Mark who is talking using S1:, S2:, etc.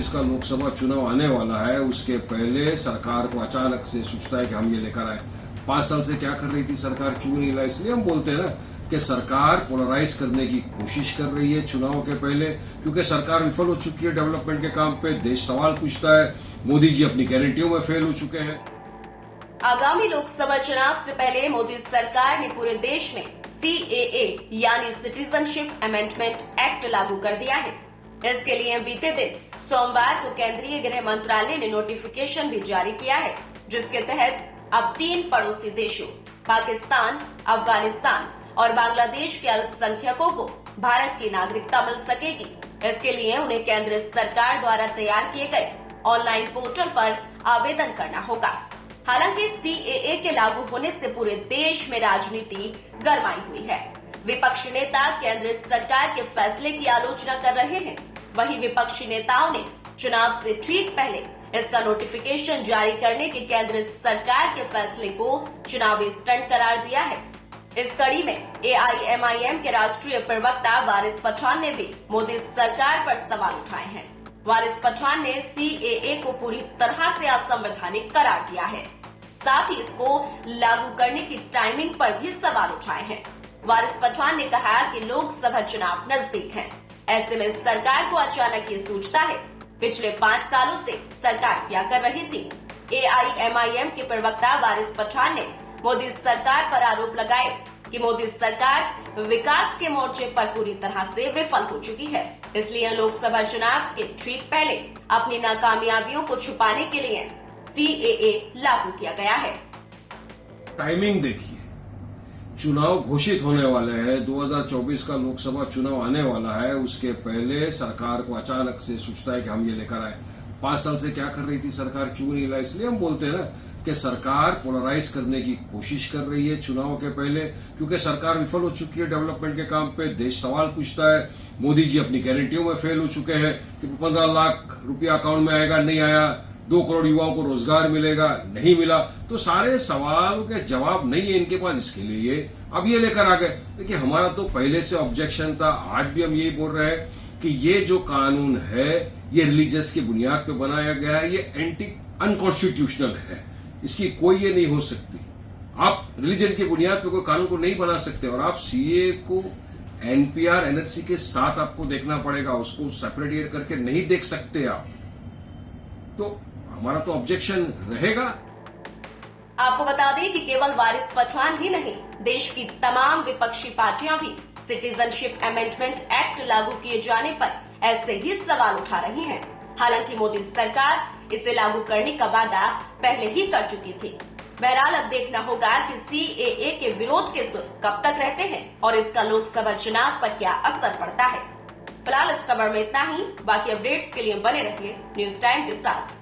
S1: 2024 का लोकसभा चुनाव आने वाला है, उसके पहले सरकार को अचानक से सोचता है कि हम ये लेकर आए। 5 साल से क्या कर रही थी सरकार, क्यों नहीं ला? इसलिए हम बोलते हैं ना कि सरकार पोलराइज करने की कोशिश कर रही है चुनाव के पहले, क्योंकि सरकार विफल हो चुकी है डेवलपमेंट के काम पे। देश सवाल पूछता है, मोदी जी अपनी गारंटियों में फेल हो चुके हैं।
S2: आगामी लोकसभा चुनाव से पहले मोदी सरकार ने पूरे देश में CAA यानी सिटीजनशिप अमेंडमेंट एक्ट लागू कर दिया है। इसके लिए बीते दिन सोमवार को केंद्रीय गृह मंत्रालय ने नोटिफिकेशन भी जारी किया है, जिसके तहत अब 3 पड़ोसी देशों पाकिस्तान, अफगानिस्तान और बांग्लादेश के अल्पसंख्यकों को भारत की नागरिकता मिल सकेगी। इसके लिए उन्हें केंद्र सरकार द्वारा तैयार किए गए ऑनलाइन पोर्टल पर आवेदन करना होगा। हालांकि CAA के लागू होने से पूरे देश में राजनीति गरमाई हुई है। विपक्षी नेता केंद्र सरकार के फैसले की आलोचना कर रहे हैं। वहीं विपक्षी नेताओं ने चुनाव से ठीक पहले इसका नोटिफिकेशन जारी करने के केंद्र सरकार के फैसले को चुनावी स्टंट करार दिया है। इस कड़ी में AIMIM के राष्ट्रीय प्रवक्ता वारिस पठान ने भी मोदी सरकार पर सवाल उठाए हैं। वारिस पठान ने CAA को पूरी तरह से असंवैधानिक करार दिया है। साथ ही इसको लागू करने की टाइमिंग पर भी सवाल उठाए हैं। वारिस पठान ने कहा कि लोकसभा चुनाव नजदीक हैं। ऐसे में सरकार को अचानक ये सूझता है। पिछले 5 सालों से सरकार क्या कर रही थी? AIMIM के प्रवक्ता वारिस पठान ने मोदी सरकार पर आरोप लगाए कि मोदी सरकार विकास के मोर्चे पर पूरी तरह से विफल हो चुकी है। इसलिए लोकसभा चुनाव के ठीक पहले अपनी नाकामयाबियों को छुपाने के लिए CAA लागू किया गया है।
S1: टाइमिंग देखिए, चुनाव घोषित होने वाले हैं, 2024 का लोकसभा चुनाव आने वाला है, उसके पहले सरकार को अचानक से सोचता है कि हम ये लेकर आए। 5 साल से क्या कर रही थी सरकार, क्यों नहीं ला? इसलिए हम बोलते हैं ना कि सरकार पोलराइज करने की कोशिश कर रही है चुनाव के पहले, क्योंकि सरकार विफल हो चुकी है डेवलपमेंट के काम पे। देश सवाल पूछता है, मोदी जी अपनी गारंटियों में फेल हो चुके हैं कि 15 लाख रुपया अकाउंट में आएगा, नहीं आया। 2 करोड़ युवाओं को रोजगार मिलेगा, नहीं मिला। तो सारे सवालों के जवाब नहीं है इनके पास, इसके लिए ये अब ये लेकर आ गए। देखिए, हमारा तो पहले से ऑब्जेक्शन था, आज भी हम यही बोल रहे हैं कि ये जो कानून है ये रिलीजियस की बुनियाद पर बनाया गया है, ये अनकॉन्स्टिट्यूशनल है। इसकी कोई ये नहीं हो सकती। आप रिलीजन की बुनियाद पर कोई कानून को नहीं बना सकते, और आप CAA को NPR NHC के साथ आपको देखना पड़ेगा, उसको सेपरेट करके नहीं देख सकते आप। तो हमारा तो ऑब्जेक्शन रहेगा।
S2: आपको बता दें कि केवल वारिस पठान ही नहीं, देश की तमाम विपक्षी पार्टियां भी सिटीजनशिप अमेंडमेंट एक्ट लागू किए जाने पर ऐसे ही सवाल उठा रही हैं। हालांकि मोदी सरकार इसे लागू करने का वादा पहले ही कर चुकी थी। बहरहाल अब देखना होगा कि CAA के विरोध के सुर कब तक रहते हैं और इसका लोकसभा चुनाव पर क्या असर पड़ता है। फिलहाल इस खबर में इतना ही। बाकी अपडेट्स के लिए बने रहिए न्यूज़ टाइम के साथ।